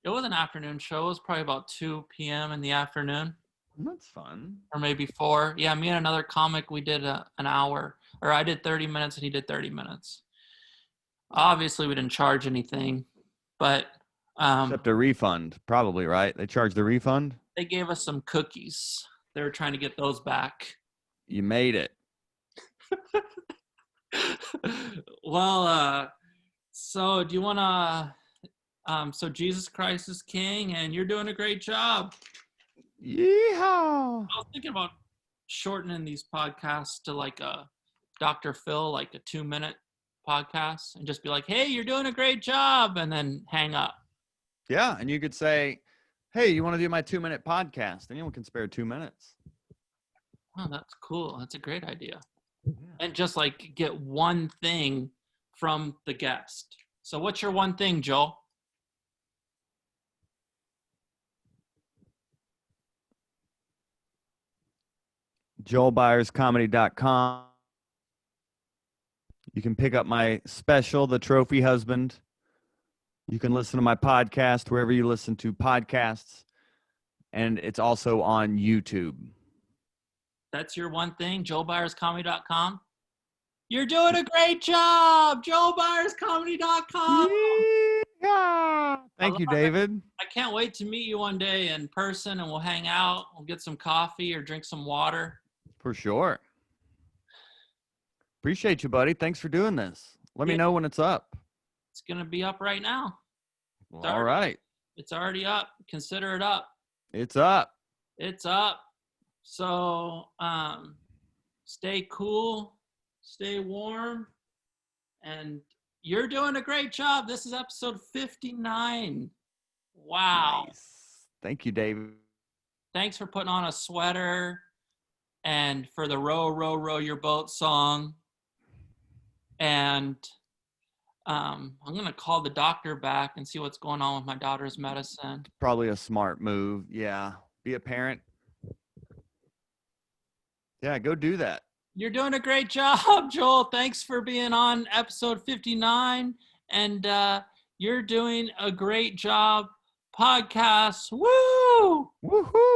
It was an afternoon show. It was probably about 2 p.m. in the afternoon. That's fun. Or maybe 4. Yeah, me and another comic, we did an hour. Or I did 30 minutes and he did 30 minutes. Obviously, we didn't charge anything, but except a refund, probably, right? They charged the refund? They gave us some cookies. They were trying to get those back. You made it. Well, so do you want to, so Jesus Christ is King, and you're doing a great job. Yeehaw. I was thinking about shortening these podcasts to like a Dr. Phil, like a 2-minute podcasts and just be like, hey, you're doing a great job, and then hang up. Yeah. And you could say, hey, you want to do my 2-minute podcast? Anyone can spare 2 minutes. Oh, that's cool. That's a great idea. Yeah. And just like get one thing from the guest. So what's your one thing, Joel? JoelByersComedy.com. You can pick up my special, The Trophy Husband. You can listen to my podcast wherever you listen to podcasts. And it's also on YouTube. That's your one thing, JoelByersComedy.com. You're doing a great job, JoelByersComedy.com. Yeah. Thank you, David. I can't wait to meet you one day in person, and we'll hang out. We'll get some coffee or drink some water. For sure. Appreciate you, buddy. Thanks for doing this. Let me know when it's up. It's going to be up right now. All right. It's already up. Consider it up. It's up. It's up. So stay cool, stay warm, and you're doing a great job. This is episode 59. Wow. Nice. Thank you, David. Thanks for putting on a sweater and for the row, row, row your boat song. And I'm going to call the doctor back and see what's going on with my daughter's medicine. Probably a smart move. Yeah. Be a parent. Yeah, go do that. You're doing a great job, Joel. Thanks for being on episode 59. And you're doing a great job. Podcast. Woo! Woohoo!